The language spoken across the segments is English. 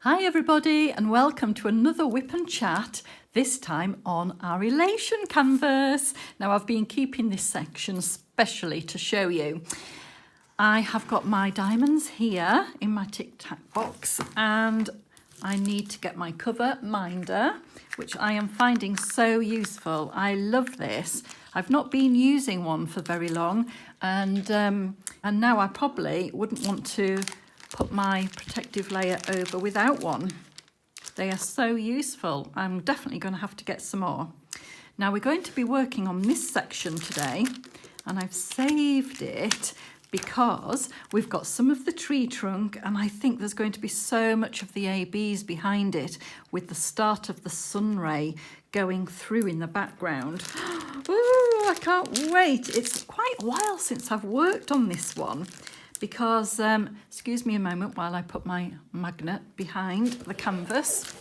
Hi everybody and welcome to another whip and chat, this time on our Elation canvas. Now I've been keeping this section specially to show you. I have got my diamonds here in my Tic Tac box and I need to get my cover minder, which I am finding so useful. I love this. I've not been using one for very long and now I probably wouldn't want to put my protective layer over without one. They are so useful. I'm definitely going to have to get some more. Now we're going to be working on this section today and I've saved it because we've got some of the tree trunk and I think there's going to be so much of the ABs behind it with the start of the sun ray going through in the background. Ooh, I can't wait. It's quite a while since I've worked on this one. Because, excuse me a moment while I put my magnet behind the canvas.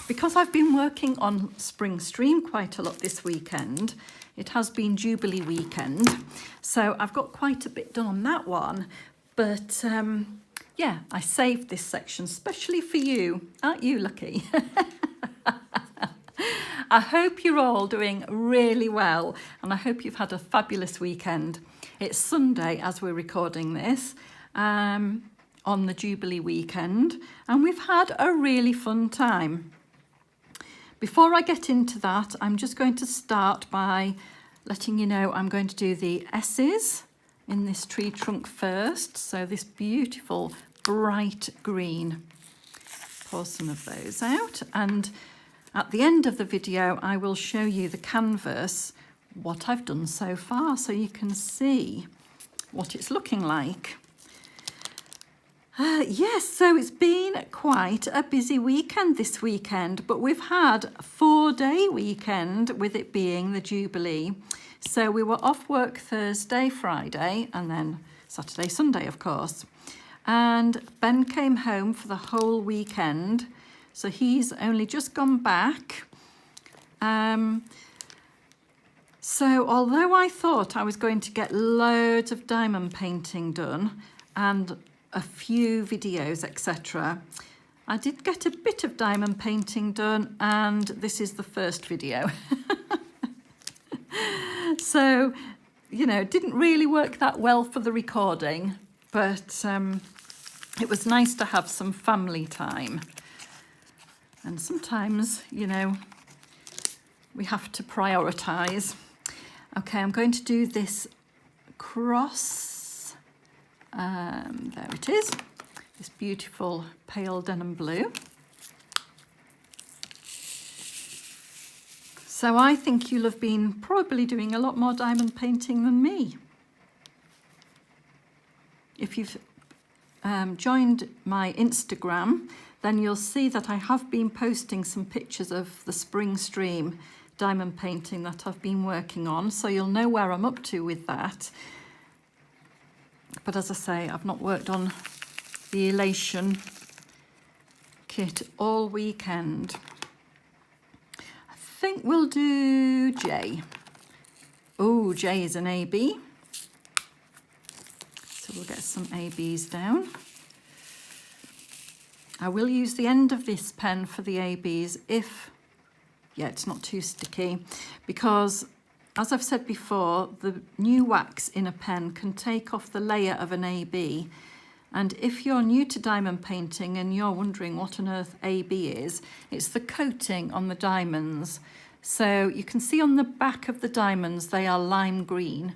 Because I've been working on Spring Stream quite a lot this weekend, it has been Jubilee weekend, so I've got quite a bit done on that one, but yeah, I saved this section specially for you. Aren't you lucky? I hope you're all doing really well and I hope you've had a fabulous weekend. It's Sunday as we're recording this on the Jubilee weekend and we've had a really fun time. Before I get into that, I'm just going to start by letting you know I'm going to do the S's in this tree trunk first. So this beautiful bright green. Pour some of those out and at the end of the video I will show you the canvas, what I've done so far, so you can see what it's looking like. Yes, so it's been quite a busy weekend this weekend, but we've had a 4-day weekend with it being the Jubilee. So we were off work Thursday, Friday, and then Saturday, Sunday, of course. And Ben came home for the whole weekend, so he's only just gone back. So although I thought I was going to get loads of diamond painting done and a few videos, etc., I did get a bit of diamond painting done and this is the first video. So, you know, it didn't really work that well for the recording, but it was nice to have some family time. And sometimes, you know, we have to prioritise. Okay, I'm going to do this cross. There it is. This beautiful pale denim blue. So I think you'll have been probably doing a lot more diamond painting than me. If you've joined my Instagram, then you'll see that I have been posting some pictures of the Spring Stream diamond painting that I've been working on, so you'll know where I'm up to with that. But as I say, I've not worked on the Elation kit all weekend. I think we'll do J. Oh, J is an AB. So we'll get some ABs down. I will use the end of this pen for the ABs if, yeah, it's not too sticky, because as I've said before, the new wax in a pen can take off the layer of an AB. And if you're new to diamond painting and you're wondering what on earth AB is, it's the coating on the diamonds. So you can see on the back of the diamonds, they are lime green.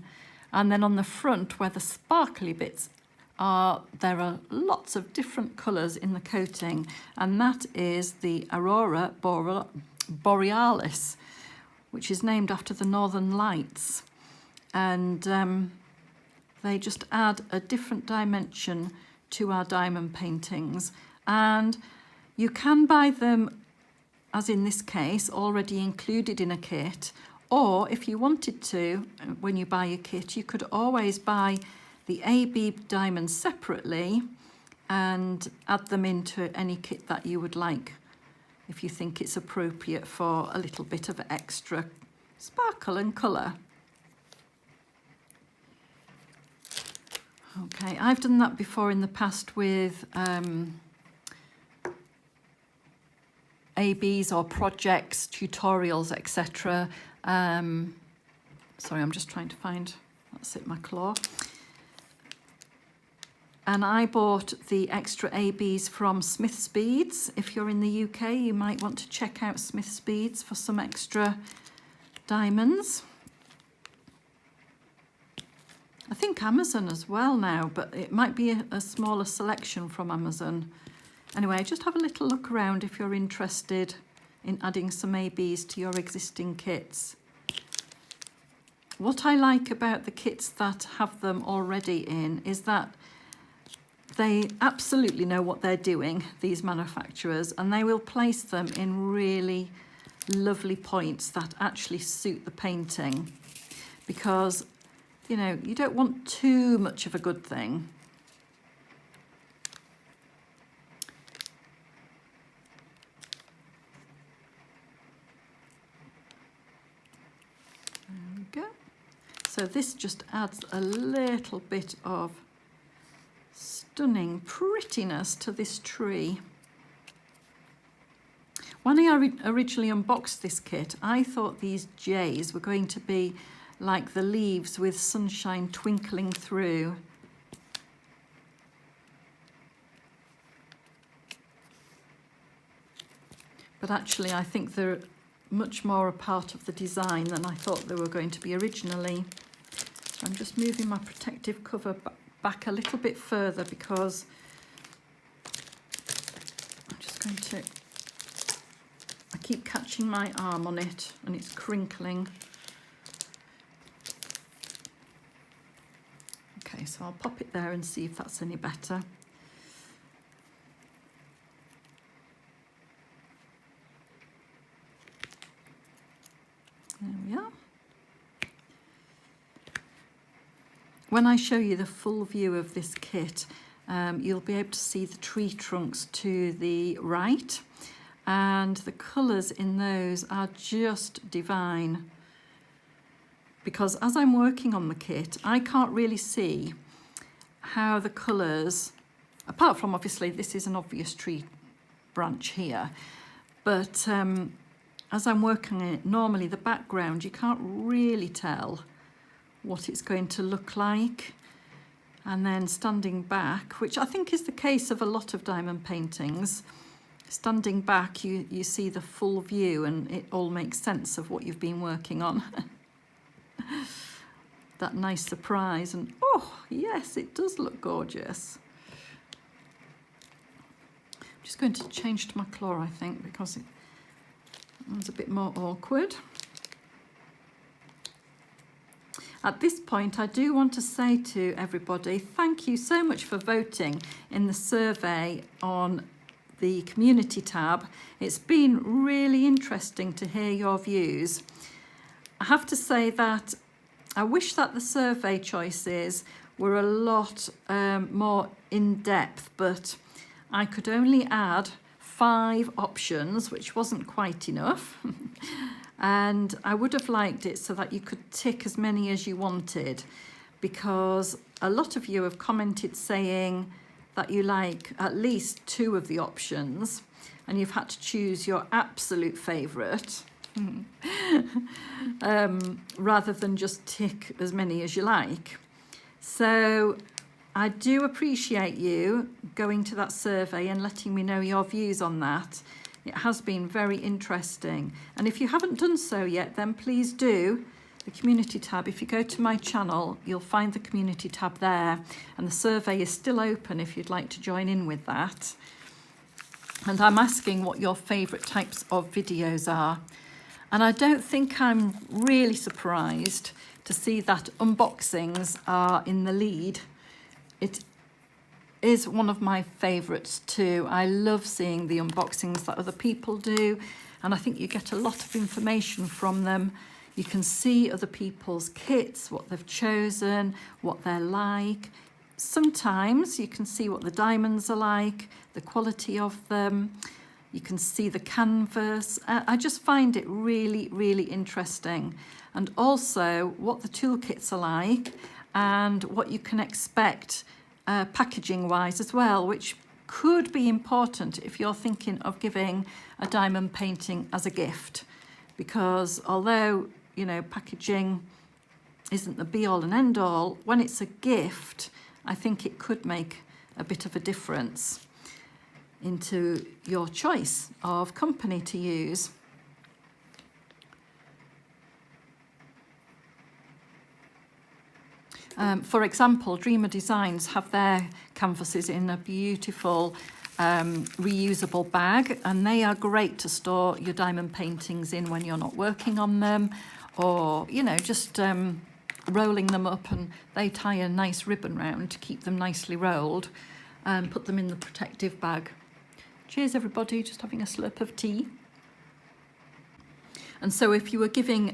And then on the front where the sparkly bits are, there are lots of different colours in the coating. And that is the Aurora Borealis, which is named after the Northern Lights. And they just add a different dimension to our diamond paintings. And you can buy them, as in this case, already included in a kit. Or if you wanted to, when you buy a kit, you could always buy the AB diamonds separately and add them into any kit that you would like, if you think it's appropriate for a little bit of extra sparkle and colour. Okay, I've done that before in the past with ABs or projects, tutorials, etc. Sorry, I'm just trying to find, that's it, my claw. And I bought the extra ABs from Smith's Beads. If you're in the UK, you might want to check out Smith's Beads for some extra diamonds. I think Amazon as well now, but it might be a smaller selection from Amazon. Anyway, just have a little look around if you're interested in adding some ABs to your existing kits. What I like about the kits that have them already in is that they absolutely know what they're doing, these manufacturers, and they will place them in really lovely points that actually suit the painting, because you know, you don't want too much of a good thing. There we go. So this just adds a little bit of stunning prettiness to this tree. When I originally unboxed this kit, I thought these J's were going to be like the leaves with sunshine twinkling through. But actually I think they're much more a part of the design than I thought they were going to be originally. So I'm just moving my protective cover back a little bit further because I'm just going to, I keep catching my arm on it and it's crinkling. Okay, so I'll pop it there and see if that's any better. There we are. When I show you the full view of this kit, you'll be able to see the tree trunks to the right, and the colours in those are just divine. Because as I'm working on the kit, I can't really see how the colours, apart from obviously this is an obvious tree branch here, but as I'm working on it, normally the background, you can't really tell what it's going to look like. And then standing back, which I think is the case of a lot of diamond paintings, standing back you see the full view and it all makes sense of what you've been working on. That nice surprise, and oh yes, it does look gorgeous. I'm just going to change to my claw, I think, because it's a bit more awkward. At this point, I do want to say to everybody, thank you so much for voting in the survey on the community tab. It's been really interesting to hear your views. I have to say that I wish that the survey choices were a lot more in-depth, but I could only add 5 options, which wasn't quite enough. And I would have liked it so that you could tick as many as you wanted, because a lot of you have commented saying that you like at least 2 of the options and you've had to choose your absolute favourite. Rather than just tick as many as you like. So I do appreciate you going to that survey and letting me know your views on that. It has been very interesting. And if you haven't done so yet, then please do. The community tab, if you go to my channel, you'll find the community tab there, and the survey is still open if you'd like to join in with that. And I'm asking what your favourite types of videos are. And I don't think I'm really surprised to see that unboxings are in the lead. It is one of my favourites too. I love seeing the unboxings that other people do, and I think you get a lot of information from them. You can see other people's kits, what they've chosen, what they're like. Sometimes you can see what the diamonds are like, the quality of them. You can see the canvas. I just find it really, really interesting. And also what the toolkits are like and what you can expect packaging wise as well, which could be important if you're thinking of giving a diamond painting as a gift, because although, you know, packaging isn't the be all and end all, when it's a gift, I think it could make a bit of a difference into your choice of company to use. For example, Dreamer Designs have their canvases in a beautiful reusable bag, and they are great to store your diamond paintings in when you're not working on them, or, you know, just rolling them up, and they tie a nice ribbon round to keep them nicely rolled and put them in the protective bag. Cheers everybody, just having a slurp of tea. And so if you were giving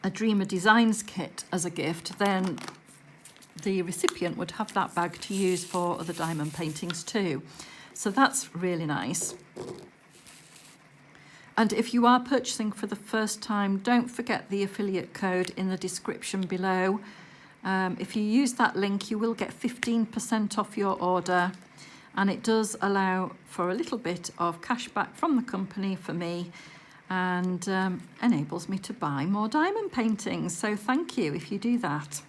a Dreamer Designs kit as a gift, then the recipient would have that bag to use for other diamond paintings too. So that's really nice. And if you are purchasing for the first time, don't forget the affiliate code in the description below. If you use that link, you will get 15% off your order, and it does allow for a little bit of cash back from the company for me, and enables me to buy more diamond paintings. So thank you if you do that.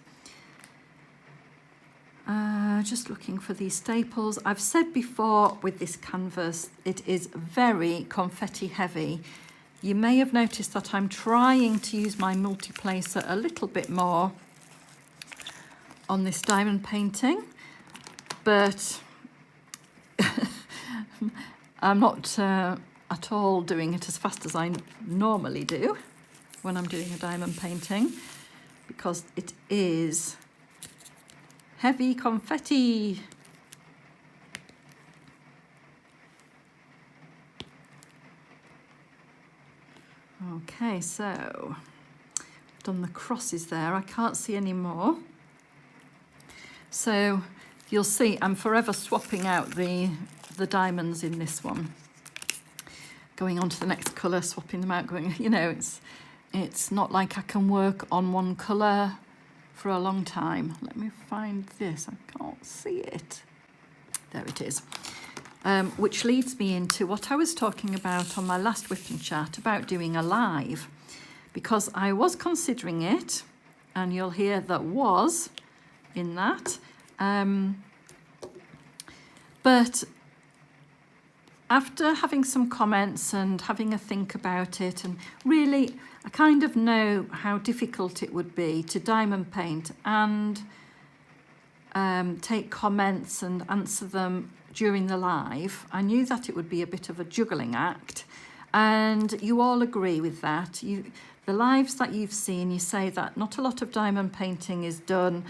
Just looking for these staples. I've said before with this canvas, it is very confetti heavy. You may have noticed that I'm trying to use my multi-placer a little bit more on this diamond painting, but I'm not at all doing it as fast as I normally do when I'm doing a diamond painting, because it is heavy confetti. Okay, so I've done the crosses there. I can't see any more. So you'll see I'm forever swapping out the diamonds in this one. Going on to the next colour, swapping them out, going, you know, it's not like I can work on one colour for a long time. Let me find this, I can't see it. There it is. Which leads me into what I was talking about on my last Whip and Chat about doing a live, because I was considering it, and you'll hear that was in that. But after having some comments and having a think about it, and really I kind of know how difficult it would be to diamond paint and take comments and answer them during the live. I knew that it would be a bit of a juggling act, and you all agree with that. The lives that you've seen, you say that not a lot of diamond painting is done.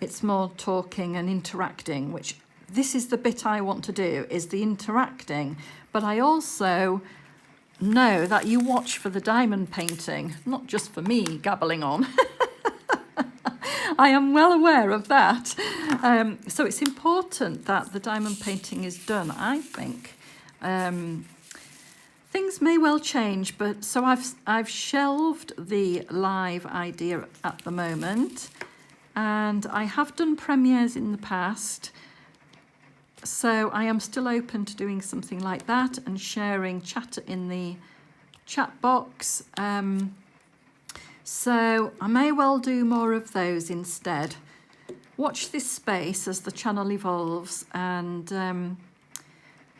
It's more talking and interacting, which this is the bit I want to do, is the interacting. But I also know that you watch for the diamond painting, not just for me gabbling on. I am well aware of that. So it's important that the diamond painting is done, I think. Things may well change, but so I've shelved the live idea at the moment, and I have done premieres in the past. So I am still open to doing something like that and sharing chat in the chat box. So I may well do more of those instead. Watch this space as the channel evolves, and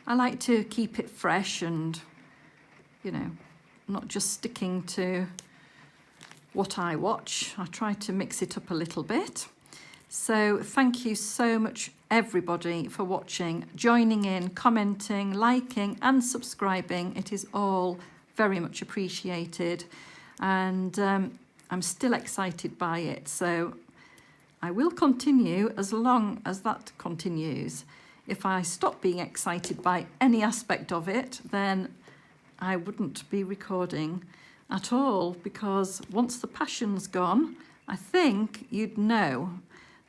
I like to keep it fresh and, you know, not just sticking to what I watch. I try to mix it up a little bit. So thank you so much, everybody, for watching, joining in, commenting, liking and subscribing. It is all very much appreciated, and I'm still excited by it. So I will continue as long as that continues. If I stop being excited by any aspect of it, then I wouldn't be recording at all, because once the passion's gone, I think you'd know.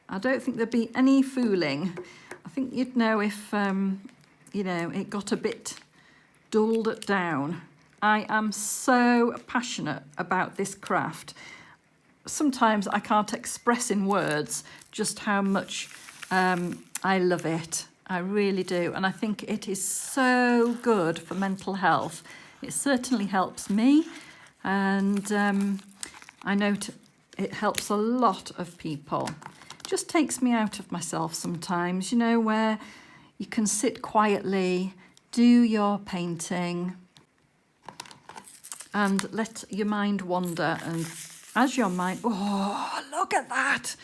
I don't think there'd be any fooling. I think you'd know if, you know, it got a bit dulled down. I am so passionate about this craft. sometimes I can't express in words just how much I love it. I really do. And I think it is so good for mental health. It certainly helps me. And I know it helps a lot of people. Just takes me out of myself sometimes, you know, where you can sit quietly, do your painting and let your mind wander. And as your mind, oh, look at that,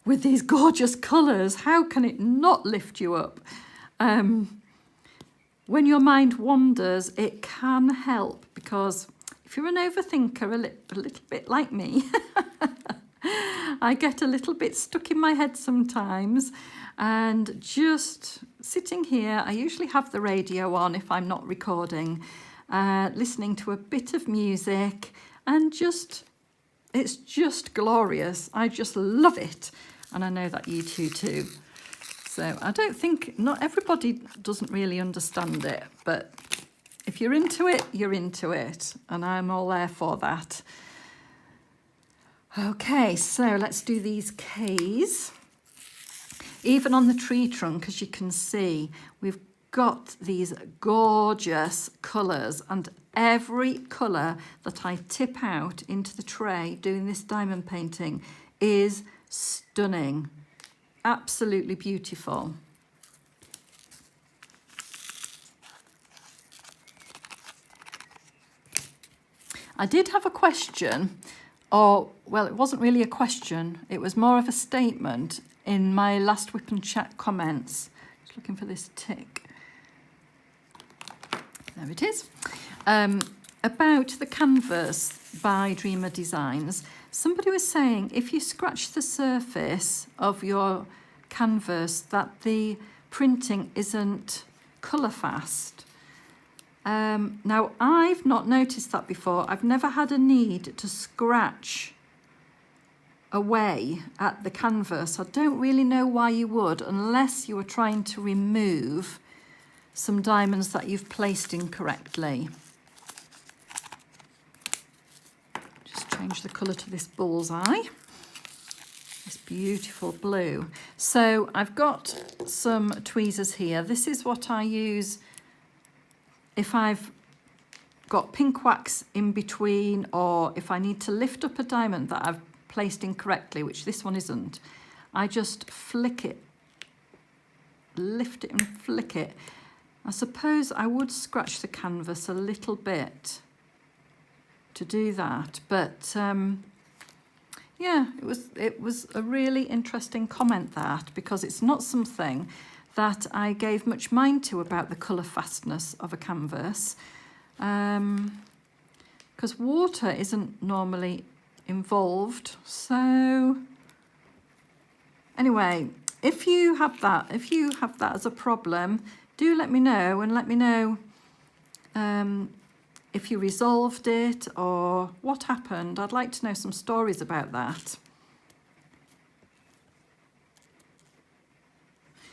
with these gorgeous colours, how can it not lift you up? When your mind wanders, it can help, because if you're an overthinker, a little bit like me, I get a little bit stuck in my head sometimes, and just sitting here, I usually have the radio on if I'm not recording, listening to a bit of music, and it's just glorious. I just love it, and I know that you too. So I don't think, not everybody doesn't really understand it, but if you're into it, you're into it, and I'm all there for that. Okay, so let's do these Ks. Even on the tree trunk, as you can see, we've got these gorgeous colours, and every colour that I tip out into the tray doing this diamond painting is stunning. Absolutely beautiful. I did have a question, or, well, it wasn't really a question, it was more of a statement in my last Whip and Chat comments. Just looking for this tick. There it is. About the canvas by Dreamer Designs. Somebody was saying if you scratch the surface of your canvas that the printing isn't colour fast. Now, I've not noticed that before. I've never had a need to scratch away at the canvas. I don't really know why you would, unless you were trying to remove some diamonds that you've placed incorrectly. Just change the colour to this bullseye. This beautiful blue. So I've got some tweezers here. This is what I use if I've got pink wax in between, or if I need to lift up a diamond that I've placed incorrectly, which this one isn't. I just flick it, lift it and flick it. I suppose I would scratch the canvas a little bit to do that, but yeah, it was a really interesting comment, that, because it's not something that I gave much mind to about the colour fastness of a canvas, because water isn't normally involved. So anyway, if you have that as a problem, do let me know, and let me know if you resolved it or what happened. I'd like to know some stories about that.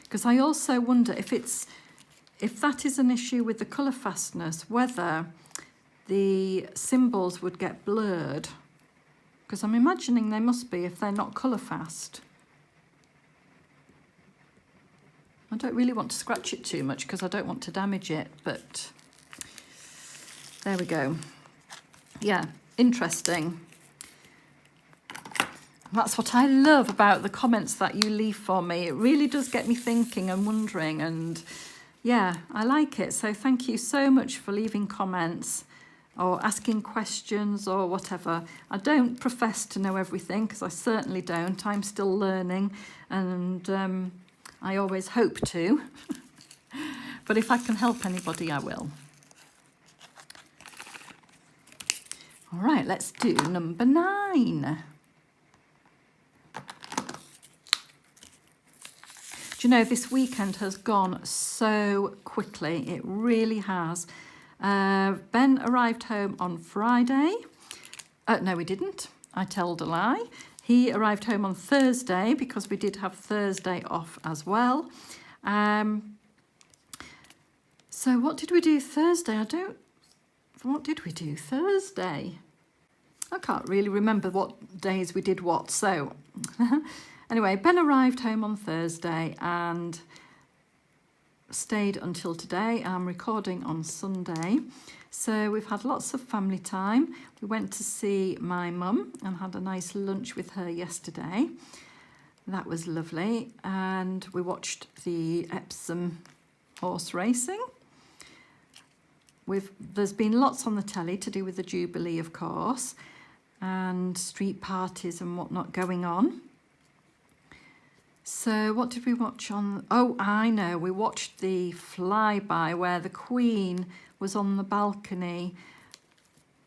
Because I also wonder if that is an issue with the colour fastness, whether the symbols would get blurred. Because I'm imagining they must be if they're not colour fast. I don't really want to scratch it too much because I don't want to damage it, but there we go. Yeah, interesting. That's what I love about the comments that you leave for me. It really does get me thinking and wondering, and yeah, I like it. So thank you so much for leaving comments or asking questions or whatever. I don't profess to know everything, because I certainly don't. I'm still learning, and I always hope to. But if I can help anybody, I will. All right, let's do number 9. Do you know, this weekend has gone so quickly. It really has. Ben arrived home on Friday. No, he didn't. I told a lie. He arrived home on Thursday, because we did have Thursday off as well. So what did we do Thursday? What did we do Thursday? I can't really remember what days we did what. So anyway, Ben arrived home on Thursday and stayed until today. I'm recording on Sunday. So we've had lots of family time. We went to see my mum and had a nice lunch with her yesterday. That was lovely. And we watched the Epsom horse racing. There's been lots on the telly to do with the Jubilee, of course, and street parties and whatnot going on. So what did we watch on? Oh, I know. We watched the flyby where the Queen was on the balcony.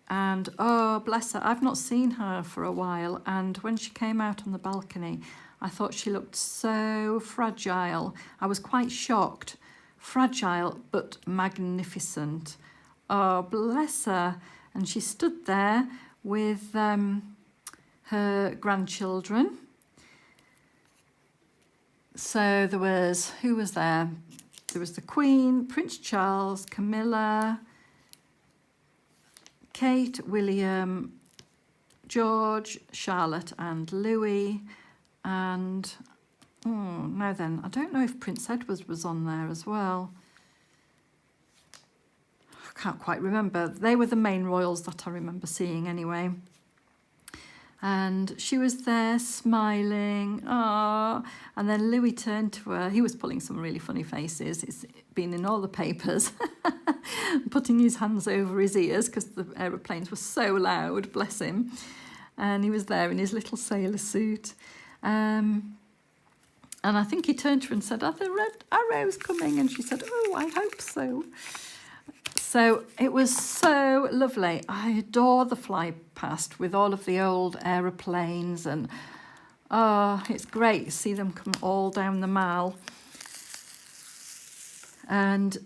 And oh, bless her, I've not seen her for a while. And when she came out on the balcony, I thought she looked so fragile. I was quite shocked. Fragile, but magnificent. Oh, bless her. And she stood there with her grandchildren. So there was, who was there? There was the Queen, Prince Charles, Camilla, Kate, William, George, Charlotte and Louis. And, oh, now then, I don't know if Prince Edward was on there as well. I can't quite remember. They were the main royals that I remember seeing anyway. And she was there smiling, ah. And then Louis turned to her. He was pulling some really funny faces. It's been in all the papers. Putting his hands over his ears because the aeroplanes were so loud, bless him. And he was there in his little sailor suit. And I think he turned to her and said, "Are the red arrows coming?" And she said, "Oh, I hope so." So it was so lovely. I adore the fly past with all of the old aeroplanes, and oh, it's great to see them come all down the Mall. And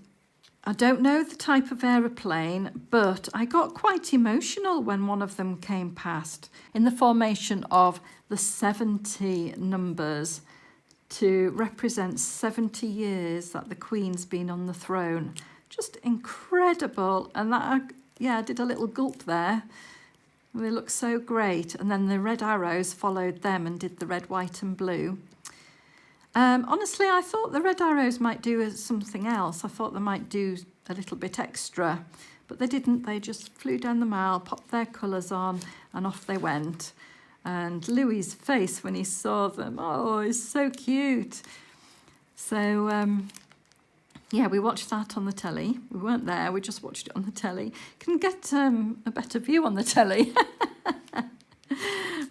I don't know the type of aeroplane, but I got quite emotional when one of them came past in the formation of the 70 numbers to represent 70 years that the Queen's been on the throne. Just incredible. And that, I did a little gulp there. They look so great. And then the red arrows followed them and did the red, white and blue. Honestly, I thought the red arrows might do something else. I thought they might do a little bit extra. But they didn't. They just flew down the Mall, popped their colours on, and off they went. And Louis's face when he saw them, oh, it's so cute. So, yeah, we watched that on the telly. We weren't there, we just watched it on the telly. Can get a better view on the telly.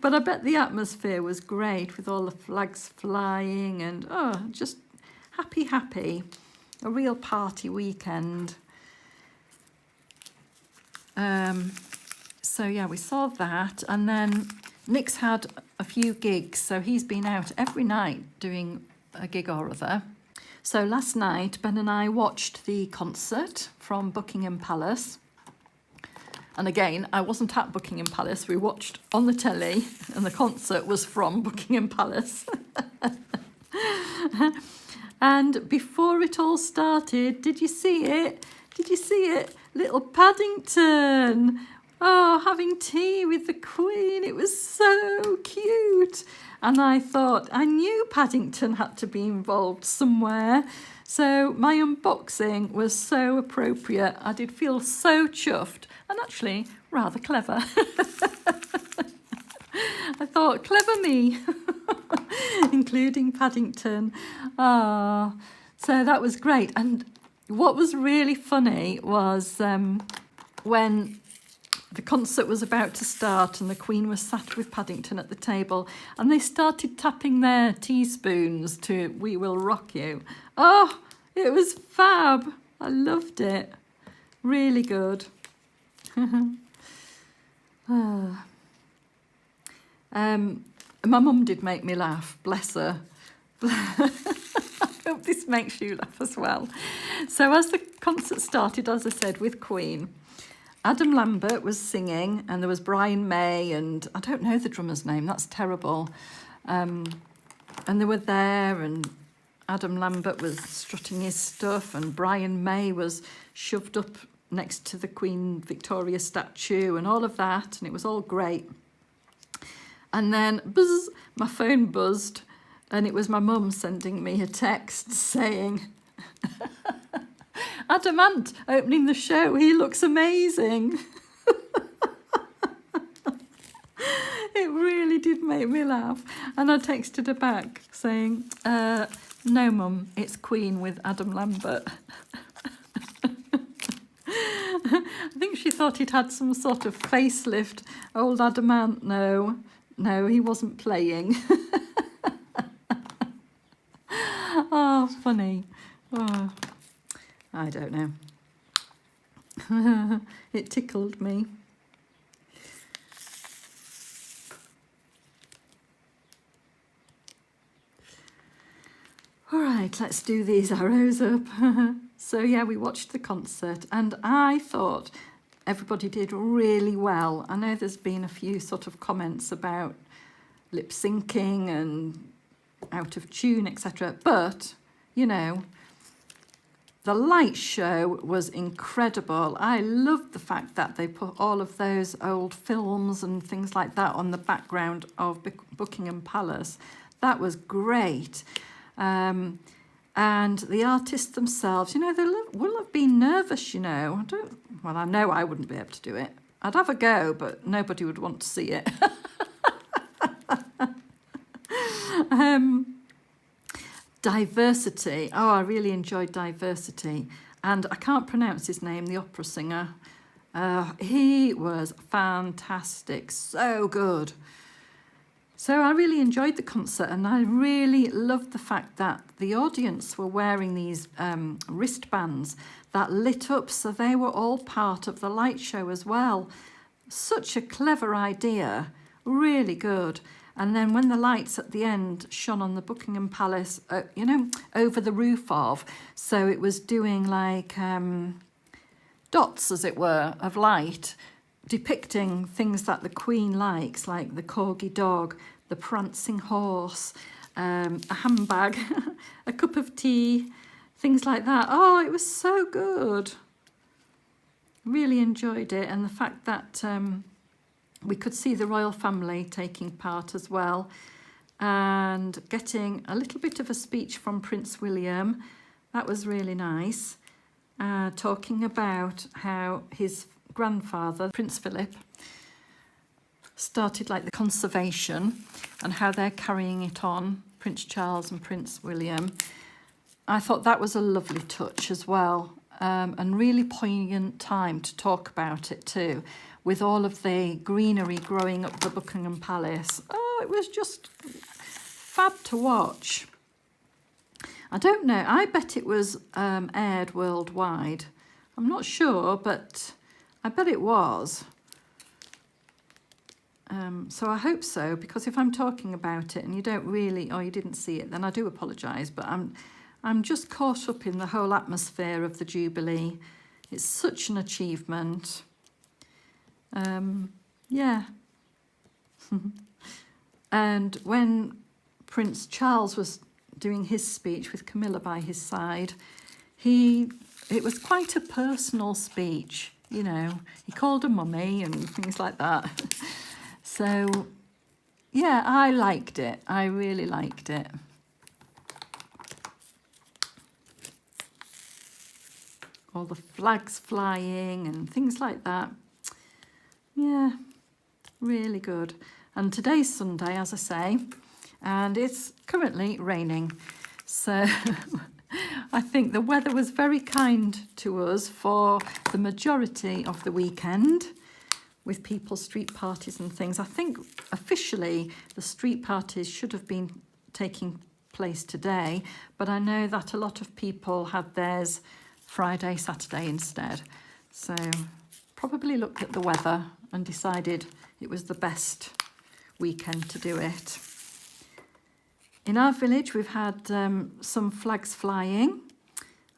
But I bet the atmosphere was great with all the flags flying and, oh, just happy, happy. A real party weekend. So, yeah, we saw that. And then Nick's had a few gigs, so he's been out every night doing a gig or other. So last night, Ben and I watched the concert from Buckingham Palace. And again, I wasn't at Buckingham Palace. We watched on the telly, and the concert was from Buckingham Palace. And before it all started, did you see it? Did you see it? Little Paddington. Oh, having tea with the Queen. It was so cute. And I thought, I knew Paddington had to be involved somewhere. So my unboxing was so appropriate. I did feel so chuffed and actually rather clever. I thought, clever me, including Paddington. Ah, so that was great. And what was really funny was when the concert was about to start and the Queen was sat with Paddington at the table and they started tapping their teaspoons to "We Will Rock You." Oh, it was fab. I loved it. Really good. My mum did make me laugh, bless her. I hope this makes you laugh as well. So as the concert started, as I said, with Queen, Adam Lambert was singing and there was Brian May and I don't know the drummer's name, that's terrible. And they were there and Adam Lambert was strutting his stuff and Brian May was shoved up next to the Queen Victoria statue and all of that, and it was all great. And then buzz, my phone buzzed, and it was my mum sending me a text saying, Adamant opening the show, he looks amazing. It really did make me laugh. And I texted her back saying, no mum, it's Queen with Adam Lambert. I think she thought he'd had some sort of facelift. Old Adamant, no, he wasn't playing. Oh, funny. Oh, I don't know. It tickled me. All right, let's do these arrows up. So yeah, we watched the concert and I thought everybody did really well. I know there's been a few sort of comments about lip syncing and out of tune, etc. But, you know, the light show was incredible. I loved the fact that they put all of those old films and things like that on the background of Buckingham Palace. That was great. And the artists themselves, you know, they will have been nervous, you know. I know I wouldn't be able to do it. I'd have a go, but nobody would want to see it. Diversity. Oh, I really enjoyed Diversity. And I can't pronounce his name, the opera singer. He was fantastic, so good. So I really enjoyed the concert and I really loved the fact that the audience were wearing these wristbands that lit up, so they were all part of the light show as well. Such a clever idea, really good. And then when the lights at the end shone on the Buckingham Palace, you know, over the roof of, so it was doing like dots, as it were, of light, depicting things that the Queen likes, like the corgi dog, the prancing horse, a handbag, a cup of tea, things like that. Oh, it was so good. Really enjoyed it. And the fact that we could see the royal family taking part as well and getting a little bit of a speech from Prince William. That was really nice. Talking about how his grandfather, Prince Philip, started like the conservation and how they're carrying it on, Prince Charles and Prince William. I thought that was a lovely touch as well, and really poignant time to talk about it too, with all of the greenery growing up the Buckingham Palace. Oh, it was just fab to watch. I don't know, I bet it was aired worldwide. I'm not sure, but I bet it was. So I hope so, because if I'm talking about it and you don't really, or you didn't see it, then I do apologise, but I'm just caught up in the whole atmosphere of the Jubilee. It's such an achievement. Yeah. And when Prince Charles was doing his speech with Camilla by his side, it was quite a personal speech, you know. He called her mummy and things like that. So, yeah, I liked it. I really liked it. All the flags flying and things like that. Yeah, really good. And today's Sunday, as I say, and it's currently raining. So I think the weather was very kind to us for the majority of the weekend, with people's street parties and things. I think officially the street parties should have been taking place today, but I know that a lot of people had theirs Friday, Saturday instead. So probably looked at the weather and decided it was the best weekend to do it. In our village, we've had some flags flying.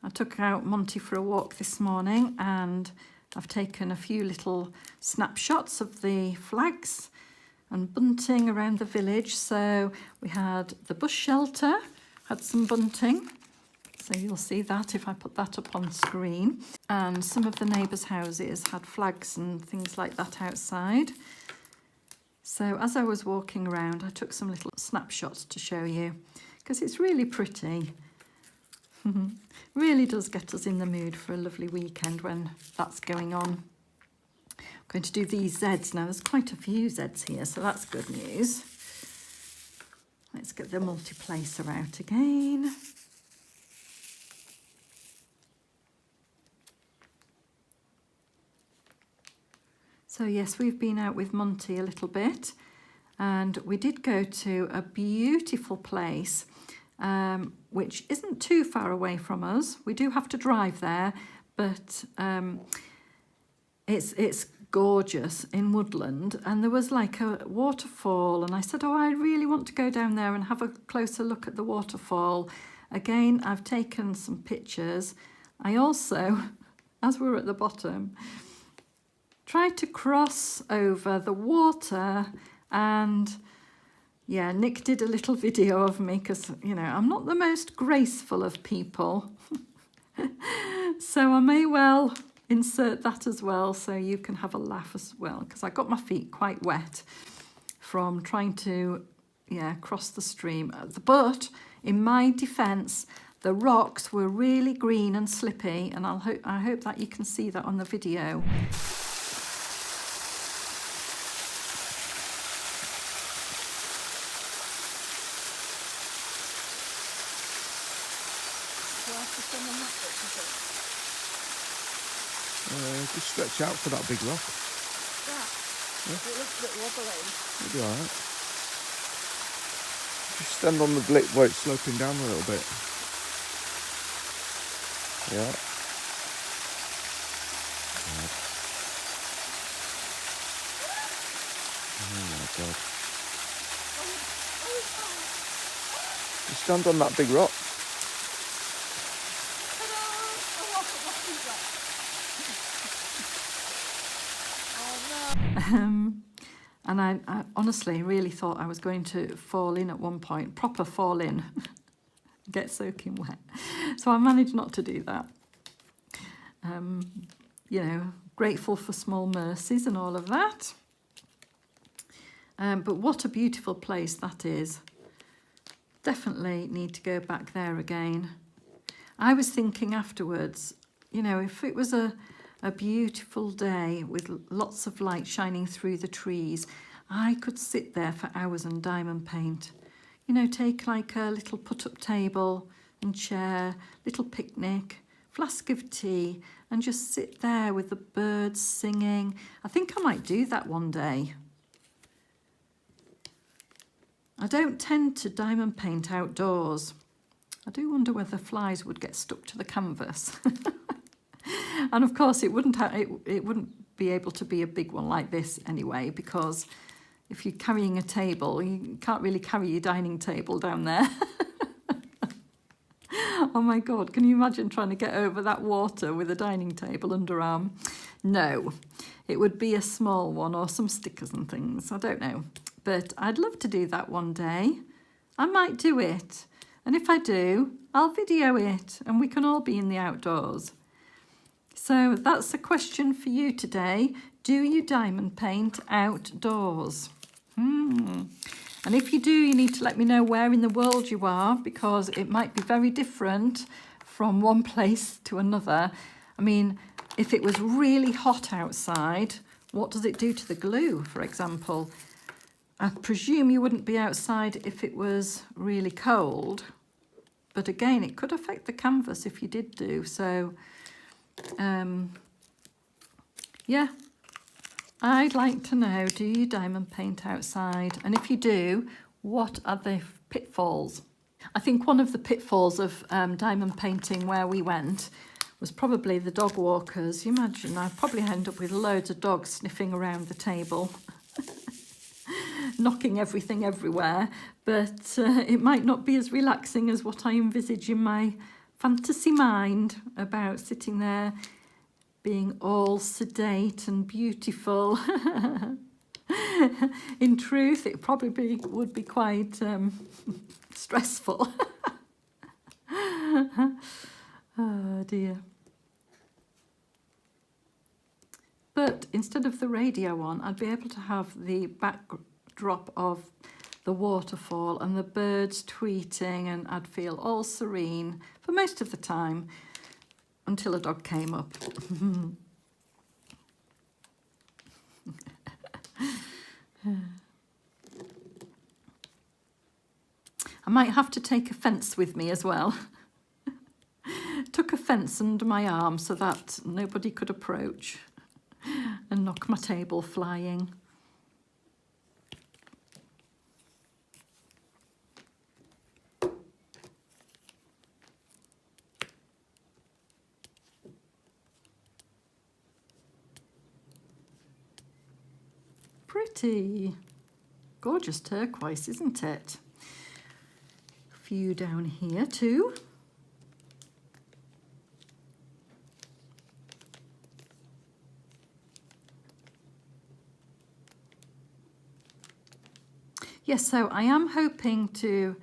I took out Monty for a walk this morning and I've taken a few little snapshots of the flags and bunting around the village. So we had the bus shelter, had some bunting. So you'll see that if I put that up on screen. And some of the neighbours' houses had flags and things like that outside. So as I was walking around, I took some little snapshots to show you, because it's really pretty. Really does get us in the mood for a lovely weekend when that's going on. I'm going to do these Zs now. There's quite a few Zs here, so that's good news. Let's get the multiplacer out again. So yes, we've been out with Monty a little bit, and we did go to a beautiful place, which isn't too far away from us. We do have to drive there, but it's gorgeous in woodland, and there was like a waterfall, and I said, oh, I really want to go down there and have a closer look at the waterfall. Again, I've taken some pictures. I also, as we were at the bottom, tried to cross over the water, and yeah, Nick did a little video of me because, you know, I'm not the most graceful of people. So I may well insert that as well so you can have a laugh as well, because I got my feet quite wet from trying to, yeah, cross the stream. But in my defence, the rocks were really green and slippy, and I hope that you can see that on the video. Just stretch out for that big rock. Yeah. It looks a bit wobbly. It'll be alright. Just stand on the blip where it's sloping down a little bit. Yeah. Oh my god. Just stand on that big rock. And I honestly really thought I was going to fall in at one point, proper fall in, get soaking wet. So I managed not to do that. You know, grateful for small mercies and all of that. But what a beautiful place that is. Definitely need to go back there again. I was thinking afterwards, you know, if it was a beautiful day with lots of light shining through the trees, I could sit there for hours and diamond paint. You know, take like a little put-up table and chair, little picnic, flask of tea, and just sit there with the birds singing. I think I might do that one day. I don't tend to diamond paint outdoors. I do wonder whether flies would get stuck to the canvas. And of course, it wouldn't be able to be a big one like this anyway, because if you're carrying a table, you can't really carry your dining table down there. Oh my God, can you imagine trying to get over that water with a dining table underarm? No, it would be a small one or some stickers and things. I don't know, but I'd love to do that one day. I might do it, and if I do, I'll video it, and we can all be in the outdoors. So that's a question for you today. Do you diamond paint outdoors? And if you do, you need to let me know where in the world you are, because it might be very different from one place to another. I mean, if it was really hot outside, what does it do to the glue, for example? I presume you wouldn't be outside if it was really cold. But again, it could affect the canvas if you did do. So, yeah, I'd like to know, do you diamond paint outside? And if you do, what are the pitfalls? I think one of the pitfalls of diamond painting where we went was probably the dog walkers. You imagine, I'd probably end up with loads of dogs sniffing around the table, knocking everything everywhere. But it might not be as relaxing as what I envisage in my fantasy mind about sitting there being all sedate and beautiful. In truth, it probably would be quite stressful. Oh dear. But instead of the radio on, I'd be able to have the backdrop of the waterfall and the birds tweeting, and I'd feel all serene for most of the time until a dog came up. I might have to take a fence with me as well. Took a fence under my arm so that nobody could approach and knock my table flying. Pretty. Gorgeous turquoise, isn't it? A few down here too. Yes, so I am hoping to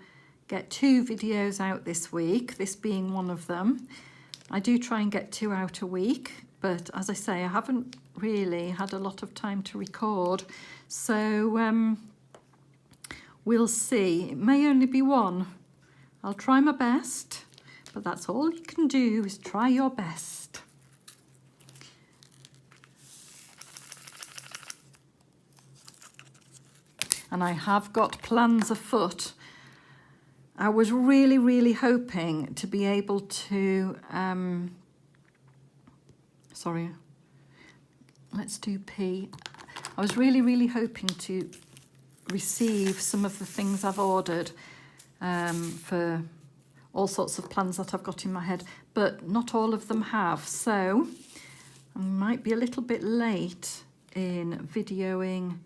get 2 videos out this week, this being one of them. I do try and get 2 out a week, but as I say, I haven't really had a lot of time to record, so we'll see. It may only be 1. I'll try my best, but that's all you can do, is try your best. And I have got plans afoot. I was really hoping to be able to, sorry, let's do P. I was really hoping to receive some of the things I've ordered for all sorts of plans that I've got in my head, but not all of them have. So I might be a little bit late in videoing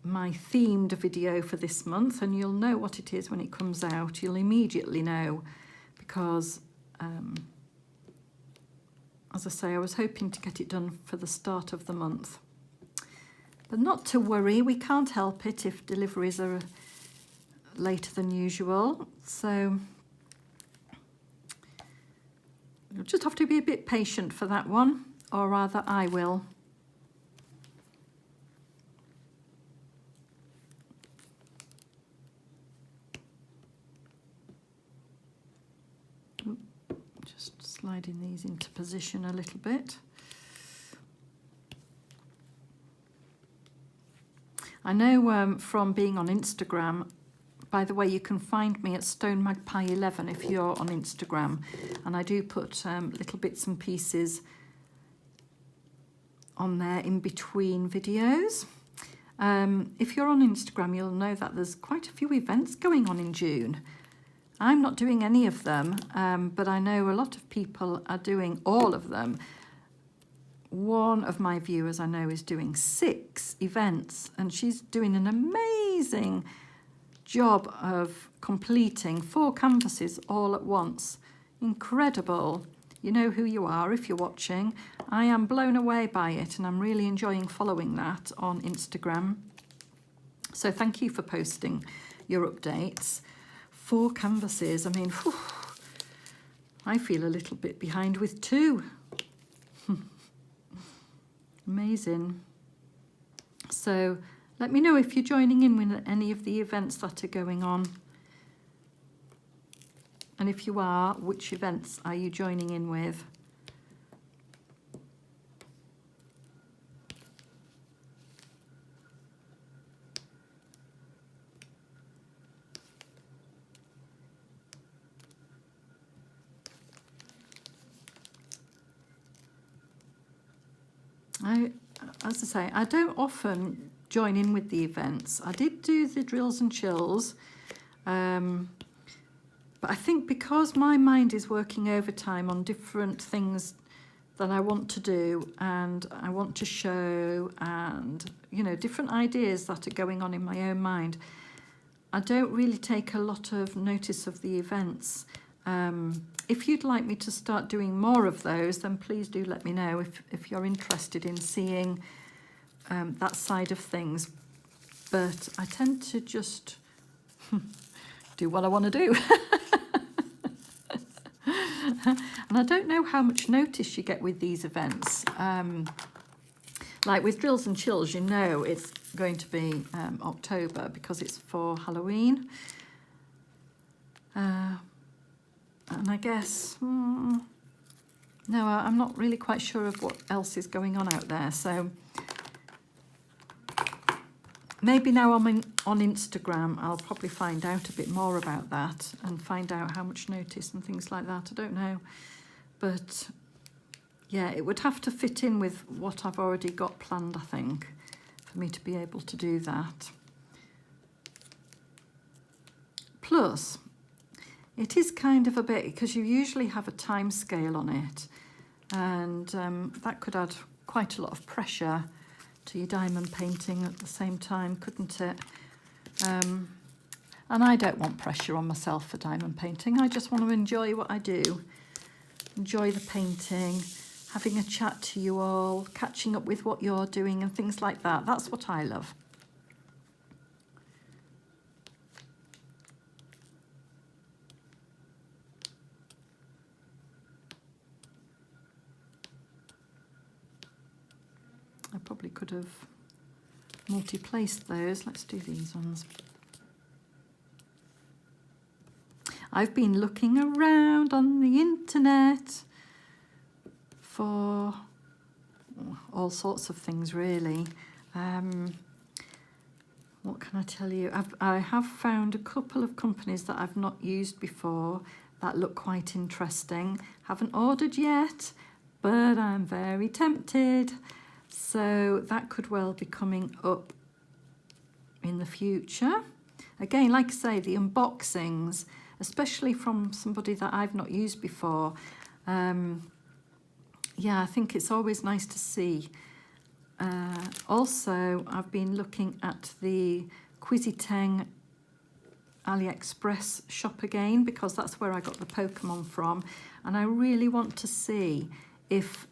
my themed video for this month, and you'll know what it is when it comes out. You'll immediately know, because as I say, I was hoping to get it done for the start of the month, but not to worry, we can't help it if deliveries are later than usual, so you'll just have to be a bit patient for that one, or rather I will. Just sliding these into position a little bit. I know from being on Instagram, by the way, you can find me at StoneMagpie11 if you're on Instagram, and I do put little bits and pieces on there in between videos. If you're on Instagram, you'll know that there's quite a few events going on in June. I'm not doing any of them, but I know a lot of people are doing all of them. One of my viewers I know is doing 6 events, and she's doing an amazing job of completing 4 canvases all at once. Incredible. You know who you are if you're watching. I am blown away by it, and I'm really enjoying following that on Instagram. So thank you for posting your updates. 4 canvases, I mean, whew, I feel a little bit behind with 2. Amazing. So let me know if you're joining in with any of the events that are going on. And if you are, which events are you joining in with? As I say, I don't often join in with the events. I did do the drills and chills, but I think because my mind is working overtime on different things that I want to do and I want to show, and you know, different ideas that are going on in my own mind, I don't really take a lot of notice of the events. If you'd like me to start doing more of those, then please do let me know if you're interested in seeing that side of things. But I tend to just do what I want to do. And I don't know how much notice you get with these events. Like with Drills and Chills, you know it's going to be October because it's for Halloween. And I guess, no, I'm not really quite sure of what else is going on out there. So maybe now I'm on Instagram, I'll probably find out a bit more about that and find out how much notice and things like that. I don't know. But yeah, it would have to fit in with what I've already got planned, I think, for me to be able to do that. Plus, it is kind of a bit, because you usually have a time scale on it, and that could add quite a lot of pressure to your diamond painting at the same time, couldn't it? And I don't want pressure on myself for diamond painting. I just want to enjoy what I do, enjoy the painting, having a chat to you all, catching up with what you're doing and things like that. That's what I love. I probably could have multi-placed those. Let's do these ones. I've been looking around on the internet for all sorts of things, really. What can I tell you? I have found a couple of companies that I've not used before that look quite interesting. Haven't ordered yet, but I'm very tempted. So that could well be coming up in the future. Again, like I say, the unboxings, especially from somebody that I've not used before, yeah, I think it's always nice to see. Also, I've been looking at the Quiziteng AliExpress shop again, because that's where I got the Pokemon from, and I really want to see if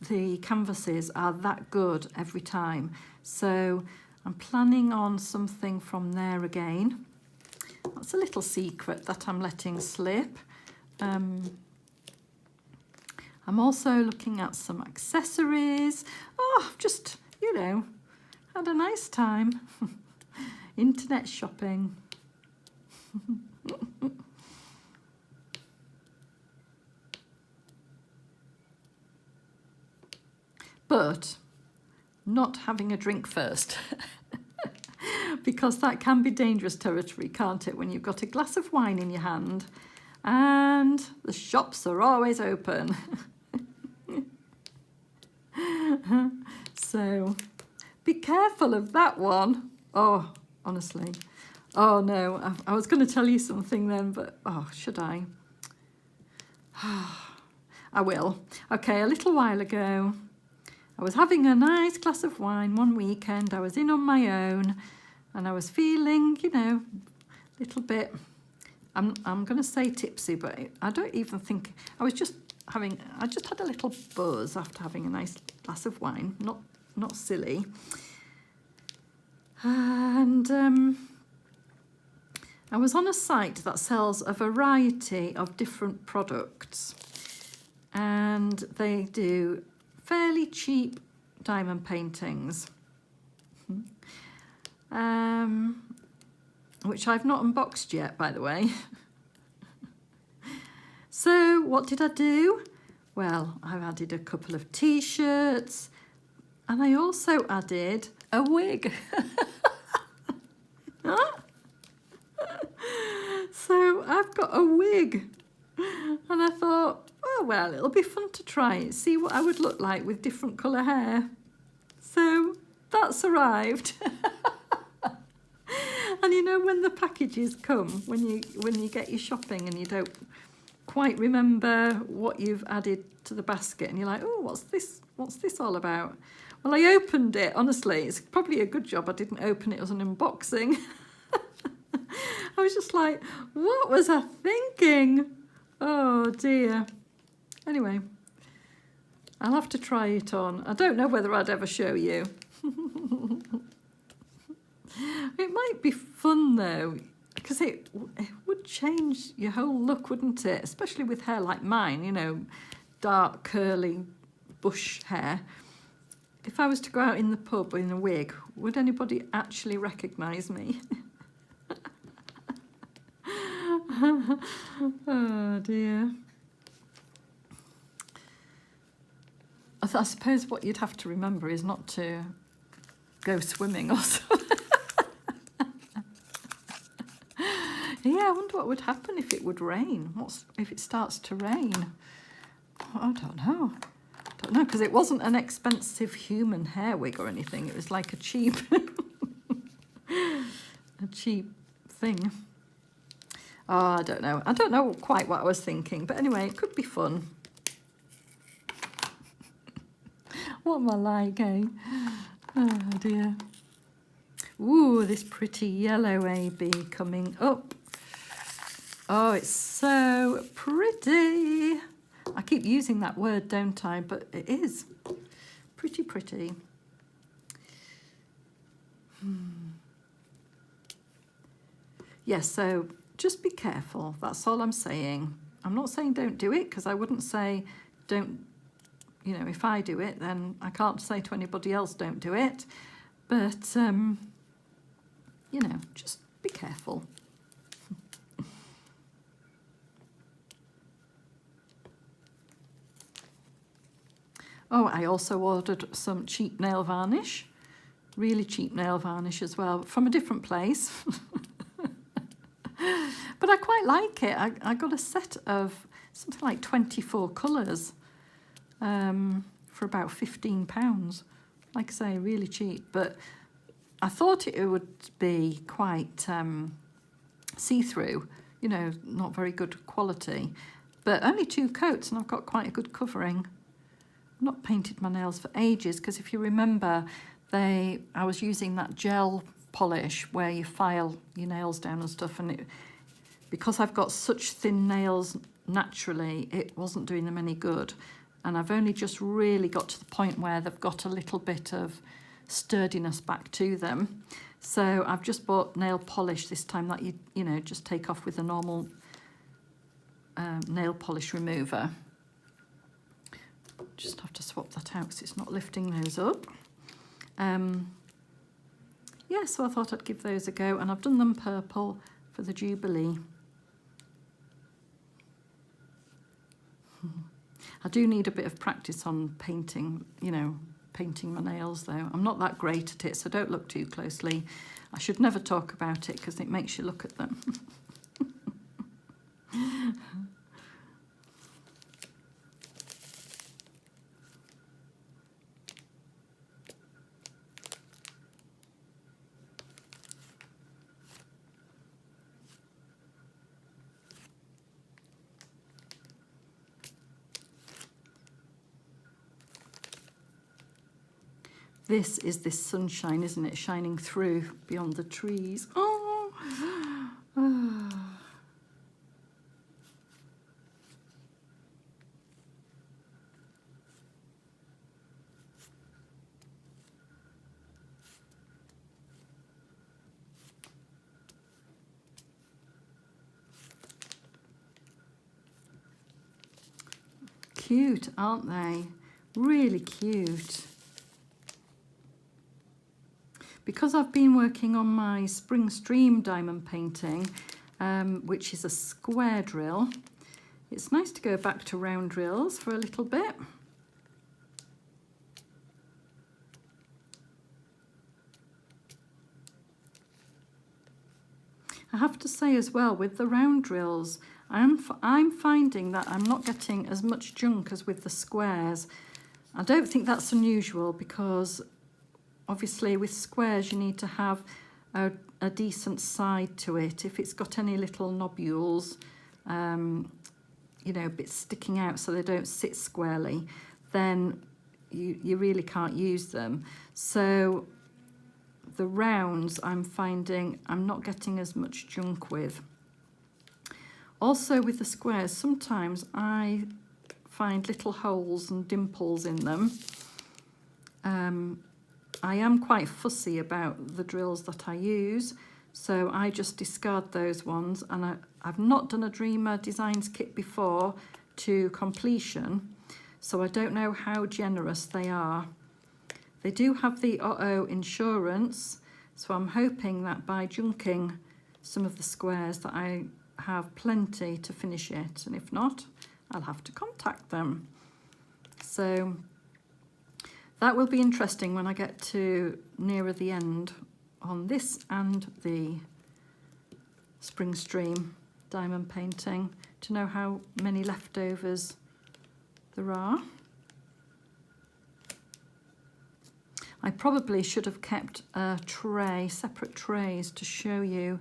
the canvases are that good every time. So I'm planning on something from there again. That's a little secret that I'm letting slip. I'm also looking at some accessories. Oh, just, you know, had a nice time. Internet shopping. But not having a drink first. Because that can be dangerous territory, can't it, when you've got a glass of wine in your hand and the shops are always open. So be careful of that one. Oh, honestly. Oh no, I was going to tell you something then, but oh, should I? I will. Okay, a little while ago, I was having a nice glass of wine one weekend. I was in on my own and I was feeling, you know, a little bit, I'm going to say tipsy, but I don't even think, I just had a little buzz after having a nice glass of wine, not silly. And I was on a site that sells a variety of different products, and they do fairly cheap diamond paintings, which I've not unboxed yet, by the way. So what did I do? Well, I've added a couple of t-shirts, and I also added a wig. So I've got a wig, and I thought, oh well, it'll be fun to try it, see what I would look like with different colour hair. So that's arrived. And you know, when the packages come, when you get your shopping and you don't quite remember what you've added to the basket, and you're like, oh, what's this all about? Well, I opened it, honestly, it's probably a good job I didn't open it as an unboxing. I was just like, what was I thinking? Oh dear. Anyway, I'll have to try it on. I don't know whether I'd ever show you. It might be fun though, because it would change your whole look, wouldn't it? Especially with hair like mine, you know, dark, curly, bush hair. If I was to go out in the pub in a wig, would anybody actually recognise me? Oh dear. I suppose what you'd have to remember is not to go swimming or something. Yeah, I wonder what would happen if it would rain. If it starts to rain? I don't know. Because it wasn't an expensive human hair wig or anything. It was like a cheap, a cheap thing. Oh, I don't know. I don't know quite what I was thinking, but anyway, it could be fun. What am I like, eh? Oh dear. Ooh, this pretty yellow AB coming up. Oh, it's so pretty. I keep using that word, don't I? But it is pretty, pretty. Yes, so just be careful. That's all I'm saying. I'm not saying don't do it, because I wouldn't say don't, you know, if I do it, then I can't say to anybody else don't do it. But, you know, just be careful. Oh, I also ordered some cheap nail varnish, really cheap nail varnish as well, from a different place. But I quite like it. I got a set of something like 24 colours for about £15. Like I say, really cheap. But I thought it would be quite see-through, you know, not very good quality. But only 2 coats and I've got quite a good covering. I've not painted my nails for ages because if you remember, I was using that gel polish where you file your nails down and stuff, and because I've got such thin nails naturally, it wasn't doing them any good. And I've only just really got to the point where they've got a little bit of sturdiness back to them. So I've just bought nail polish this time that you know, just take off with a normal nail polish remover. Just have to swap that out because it's not lifting those up. Yeah, so I thought I'd give those a go, and I've done them purple for the Jubilee. I do need a bit of practice on painting, you know, painting my nails though. I'm not that great at it, so don't look too closely. I should never talk about it because it makes you look at them. This is this sunshine, isn't it? Shining through beyond the trees. Oh! Oh. Cute, aren't they? Really cute. Because I've been working on my Spring Stream diamond painting, which is a square drill, it's nice to go back to round drills for a little bit. I have to say as well, with the round drills, I'm finding that I'm not getting as much junk as with the squares. I don't think that's unusual because obviously with squares you need to have a decent side to it. If it's got any little nobules, you know, bits sticking out so they don't sit squarely, then you really can't use them. So the rounds I'm finding I'm not getting as much junk with. Also with the squares, sometimes I find little holes and dimples in them. I am quite fussy about the drills that I use, So I just discard those ones, and I've not done a Dreamer Designs kit before to completion, so I don't know how generous they are. They do have the auto insurance, so I'm hoping that by junking some of the squares that I have plenty to finish it, and if not, I'll have to contact them. So that will be interesting when I get to nearer the end on this and the Spring Stream diamond painting to know how many leftovers there are. I probably should have kept a tray, separate trays, to show you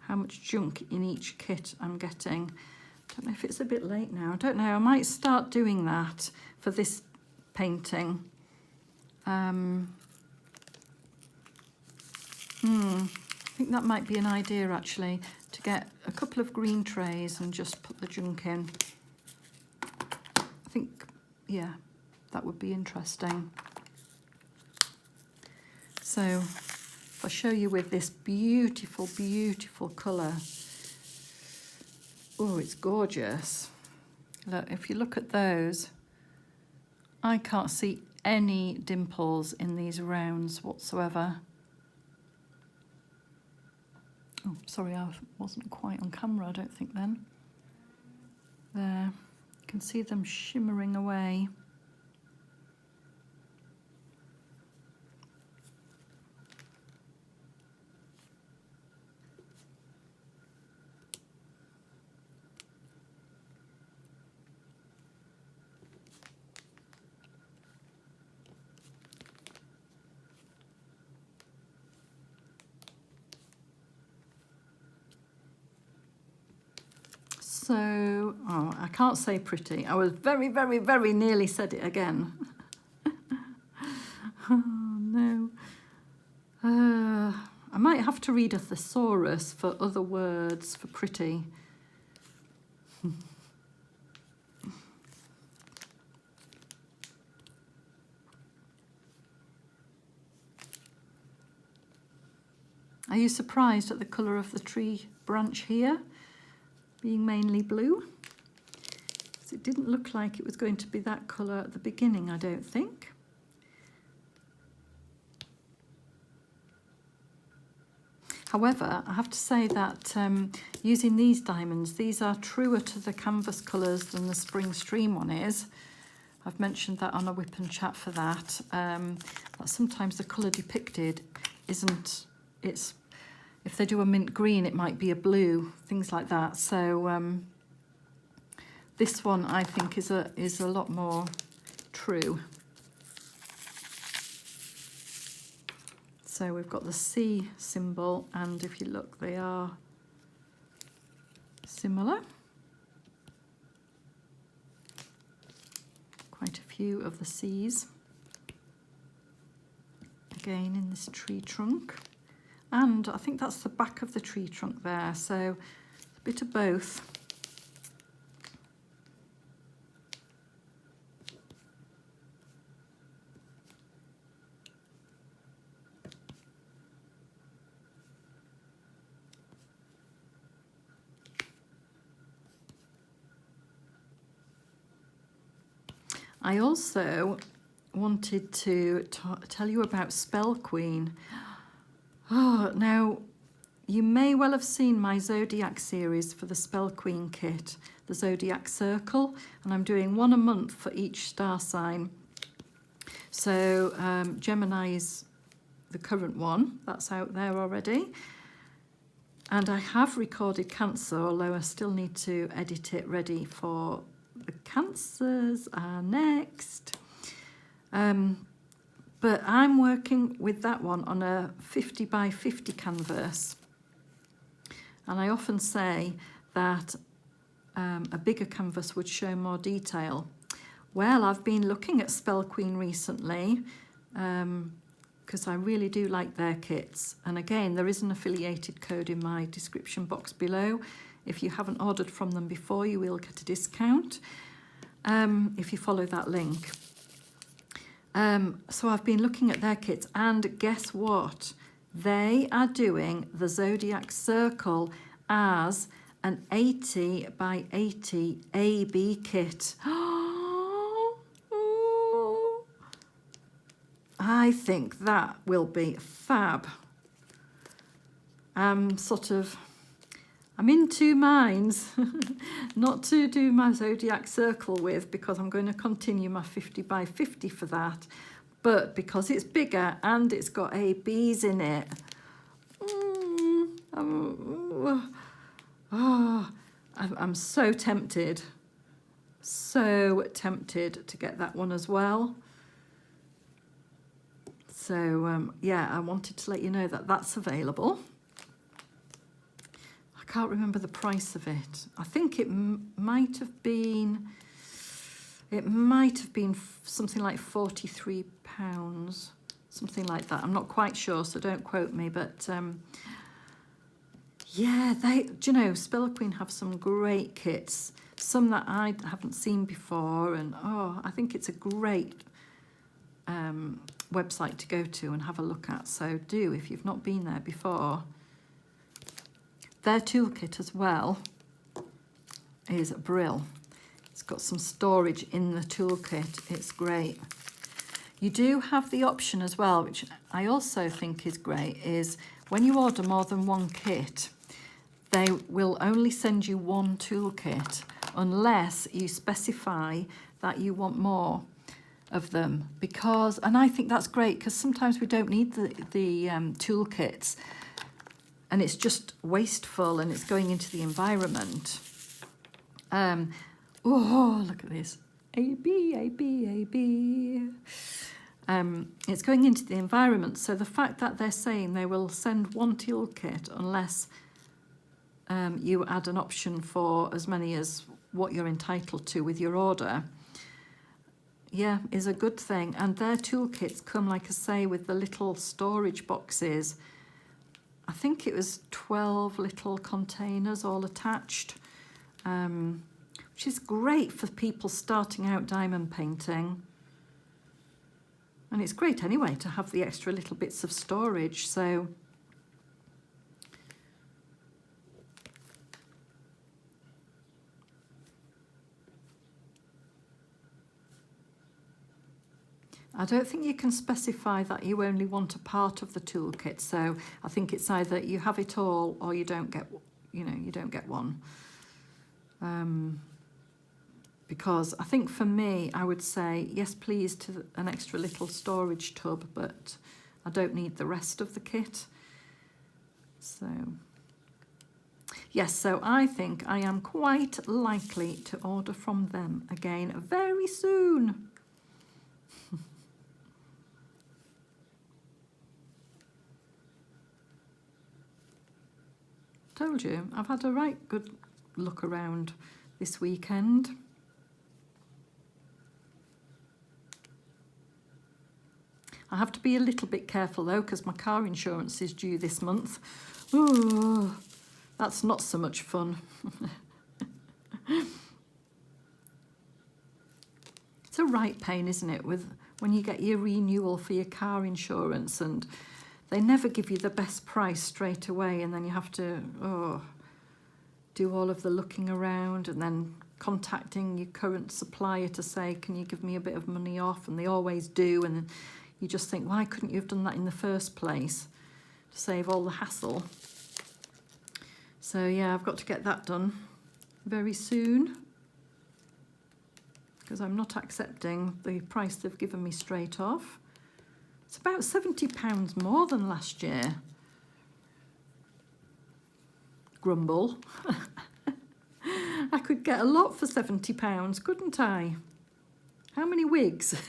how much junk in each kit I'm getting. I don't know if it's a bit late now. I don't know. I might start doing that for this painting. I think that might be an idea, actually, to get a couple of green trays and just put the junk in. I think, yeah, that would be interesting. So if I show you with this beautiful, beautiful colour. Oh, it's gorgeous. Look, if you look at those, I can't see any dimples in these rounds whatsoever. Oh, sorry, I wasn't quite on camera, I don't think then. There, you can see them shimmering away. So, oh, I can't say pretty. I was very, very, very nearly said it again. Oh, no. I might have to read a thesaurus for other words for pretty. Are you surprised at the colour of the tree branch here being mainly blue? It didn't look like it was going to be that colour at the beginning, I don't think. However, I have to say that using these diamonds, these are truer to the canvas colours than the Spring Stream one is. I've mentioned that on a Whip and Chat for that. That sometimes the colour depicted isn't, it's, if they do a mint green, it might be a blue, things like that. So this one, I think, is a lot more true. So we've got the C symbol, and if you look, they are similar. Quite a few of the C's. Again, in this tree trunk. And I think that's the back of the tree trunk there, so a bit of both. I also wanted to tell you about Spell Queen. Oh, now, you may well have seen my Zodiac series for the Spell Queen kit, the Zodiac Circle, and I'm doing one a month for each star sign. So Gemini is the current one, that's out there already. And I have recorded Cancer, although I still need to edit it ready for the Cancers are next. But I'm working with that one on a 50 by 50 canvas. And I often say that a bigger canvas would show more detail. Well, I've been looking at Spell Queen recently because I really do like their kits. And again, there is an affiliated code in my description box below. If you haven't ordered from them before, you will get a discount if you follow that link. So I've been looking at their kits, and guess what? They are doing the Zodiac Circle as an 80 by 80 AB kit. I think that will be fab. I'm in two minds not to do my Zodiac Circle with, because I'm going to continue my 50 by 50 for that. But because it's bigger and it's got ABs in it, I'm so tempted to get that one as well. So yeah, I wanted to let you know that that's available. I can't remember the price of it. I think it might have been something like £43, something like that. I'm not quite sure, so don't quote me. But yeah, do you know, Spiller Queen have some great kits, some that I haven't seen before, and I think it's a great website to go to and have a look at. So do, if you've not been there before. Their toolkit as well is brill. It's got some storage in the toolkit. It's great. You do have the option as well, which I also think is great, is when you order more than one kit, they will only send you one toolkit unless you specify that you want more of them. And I think that's great, because sometimes we don't need the toolkits, and it's just wasteful and it's going into the environment. Oh, look at this. AB, AB, AB. It's going into the environment. So the fact that they're saying they will send one toolkit unless you add an option for as many as what you're entitled to with your order, yeah, is a good thing. And their toolkits come, like I say, with the little storage boxes. I think it was 12 little containers all attached, which is great for people starting out diamond painting. And it's great anyway to have the extra little bits of storage. So I don't think you can specify that you only want a part of the toolkit. So I think it's either you have it all or you don't get, you don't get one. Because I think for me, I would say, yes, please, to an extra little storage tub, but I don't need the rest of the kit. So, yes, so I think I am quite likely to order from them again very soon. Told you, I've had a right good look around this weekend. I have to be a little bit careful though, because my car insurance is due this month. Ooh, that's not so much fun. It's a right pain, isn't it, when you get your renewal for your car insurance and they never give you the best price straight away, and then you have to do all of the looking around and then contacting your current supplier to say, can you give me a bit of money off? And they always do, and you just think, why couldn't you have done that in the first place to save all the hassle? So yeah, I've got to get that done very soon, because I'm not accepting the price they've given me straight off. It's about £70 more than last year. Grumble. I could get a lot for £70, couldn't I? How many wigs?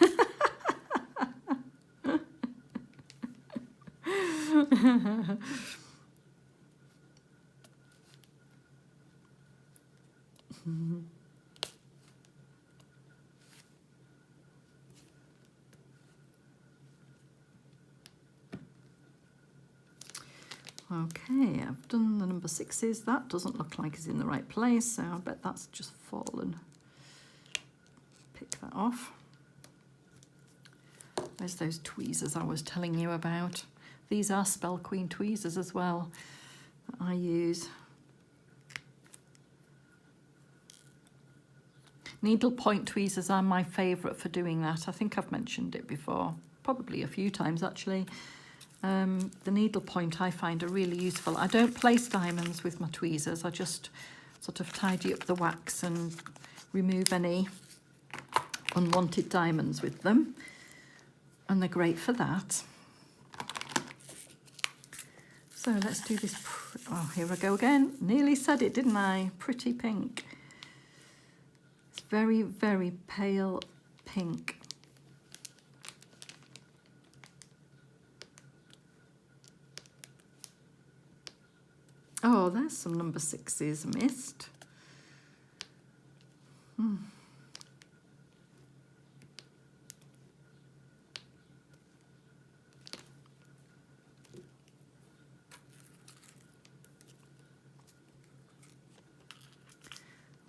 Okay, I've done the number 6s. That doesn't look like it's in the right place, so I bet that's just fallen. Pick that off. There's those tweezers I was telling you about. These are Spell Queen tweezers as well that I use. Needlepoint tweezers are my favourite for doing that. I think I've mentioned it before, probably a few times actually. The needlepoint I find are really useful. I don't place diamonds with my tweezers. I just sort of tidy up the wax and remove any unwanted diamonds with them. And they're great for that. So let's do this. Oh, here I go again. Nearly said it, didn't I? Pretty pink. It's very, very pale pink. Oh, there's some number 6s missed.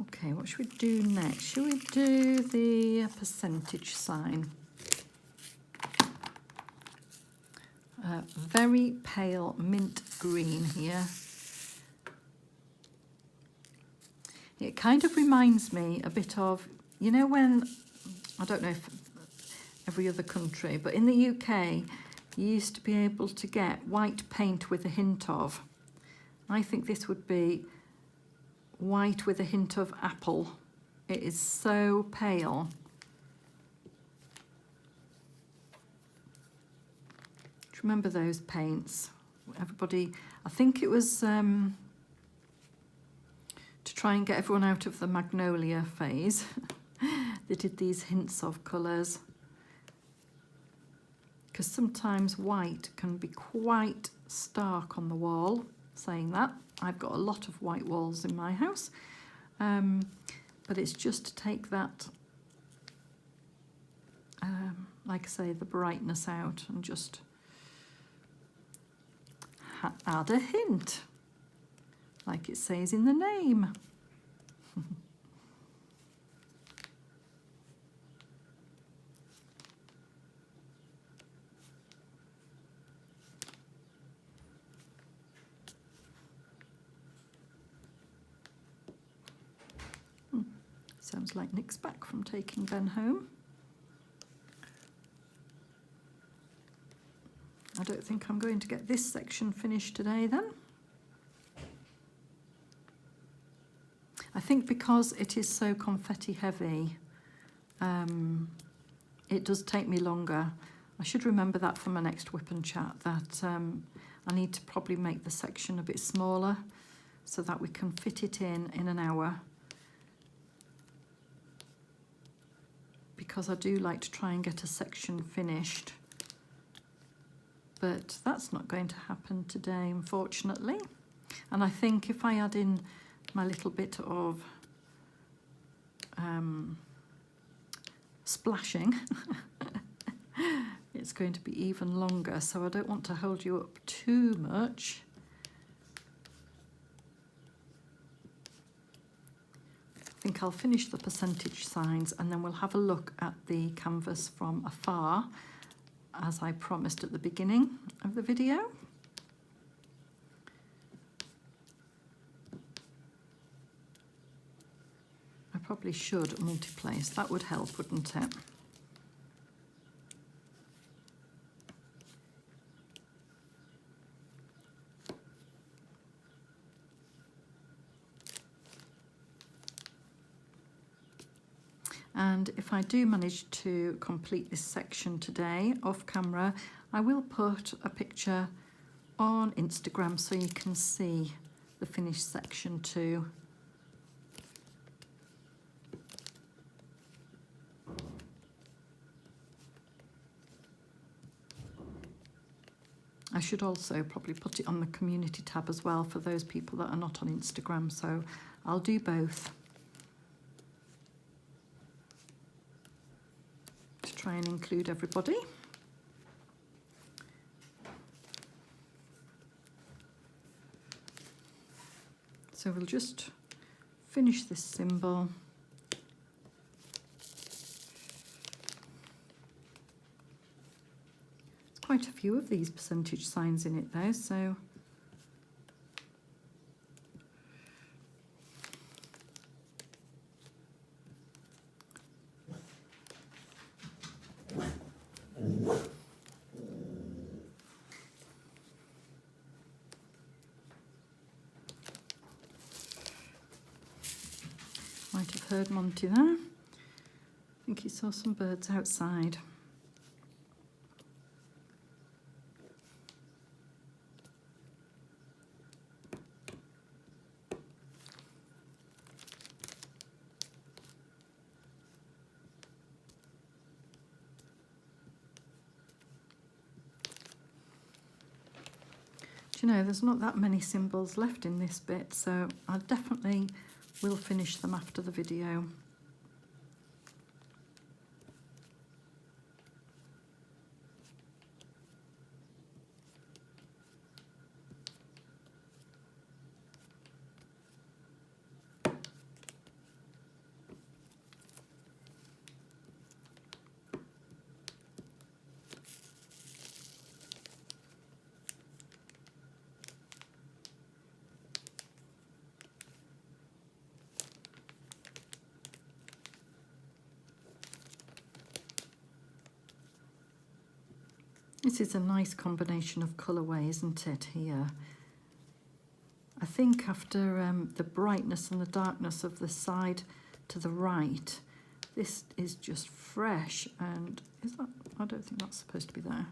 Okay, what should we do next? Should we do the percentage sign? Very pale mint green here. It kind of reminds me a bit of, you know, when, I don't know if every other country, but in the UK, you used to be able to get white paint with a hint of. I think this would be white with a hint of apple. It is so pale. Do you remember those paints? Everybody, I think it was to try and get everyone out of the magnolia phase. They did these hints of colours. Because sometimes white can be quite stark on the wall. Saying that, I've got a lot of white walls in my house. But it's just to take that, like I say, the brightness out and just add a hint, like it says in the name. Sounds like Nick's back from taking Ben home. I don't think I'm going to get this section finished today then. I think because it is so confetti heavy, it does take me longer. I should remember that for my next whip and chat, that I need to probably make the section a bit smaller so that we can fit it in an hour. Because I do like to try and get a section finished. But that's not going to happen today, unfortunately. And I think if I add in my little bit of splashing, it's going to be even longer. So I don't want to hold you up too much. I think I'll finish the percentage signs and then we'll have a look at the canvas from afar, as I promised at the beginning of the video. I probably should multi-place, that would help, wouldn't it? And if I do manage to complete this section today off camera, I will put a picture on Instagram so you can see the finished section too. I should also probably put it on the community tab as well for those people that are not on Instagram, so I'll do both. Try and include everybody. So we'll just finish this symbol. It's quite a few of these percentage signs in it though, so might have heard Monty there. I think he saw some birds outside. Do you know, there's not that many symbols left in this bit, so I definitely will finish them after the video. This is a nice combination of colourway, isn't it, here? I think after the brightness and the darkness of the side to the right, this is just fresh, and is that, I don't think that's supposed to be there.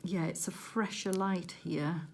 Yeah, it's a fresher light here.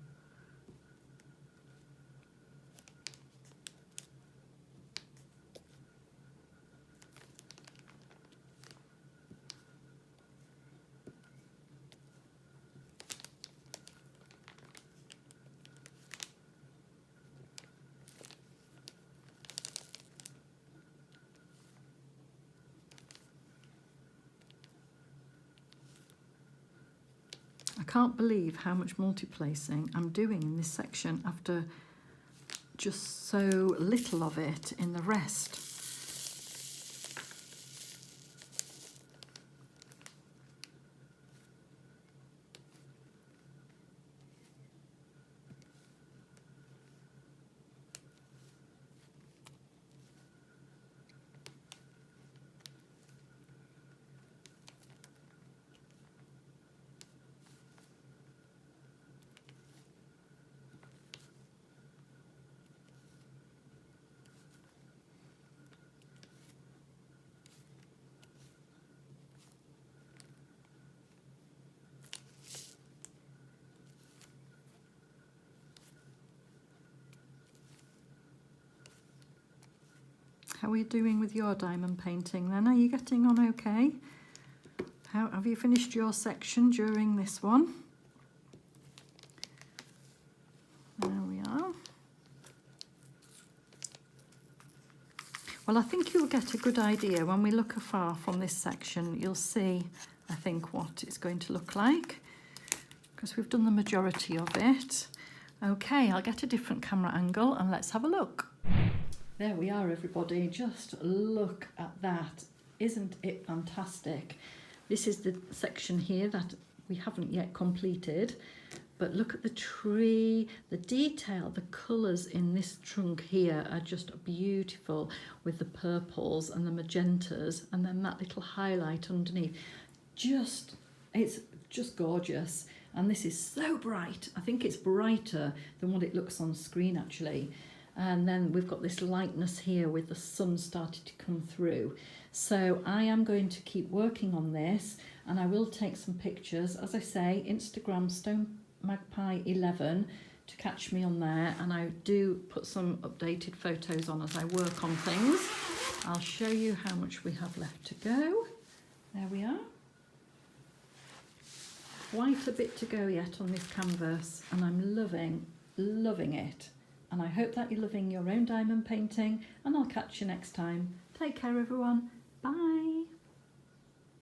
I can't believe how much multiplacing I'm doing in this section after just so little of it in the rest. How are you doing with your diamond painting then? Are you getting on okay? How have you finished your section during this one? There we are. Well, I think you'll get a good idea when we look afar from this section. You'll see, I think, what it's going to look like, because we've done the majority of it. Okay, I'll get a different camera angle and let's have a look. There we are, everybody. Just look at that. Isn't it fantastic? This is the section here that we haven't yet completed, but look at the tree, the detail, the colours in this trunk here are just beautiful, with the purples and the magentas, and then that little highlight underneath. It's just gorgeous. And this is so bright. I think it's brighter than what it looks on screen actually. And then we've got this lightness here with the sun starting to come through. So I am going to keep working on this, and I will take some pictures. As I say, Instagram StoneMagpie11 to catch me on there, and I do put some updated photos on as I work on things. I'll show you how much we have left to go. There we are. Quite a bit to go yet on this canvas, and I'm loving it. And I hope that you're loving your own diamond painting, and I'll catch you next time. Take care, everyone. Bye.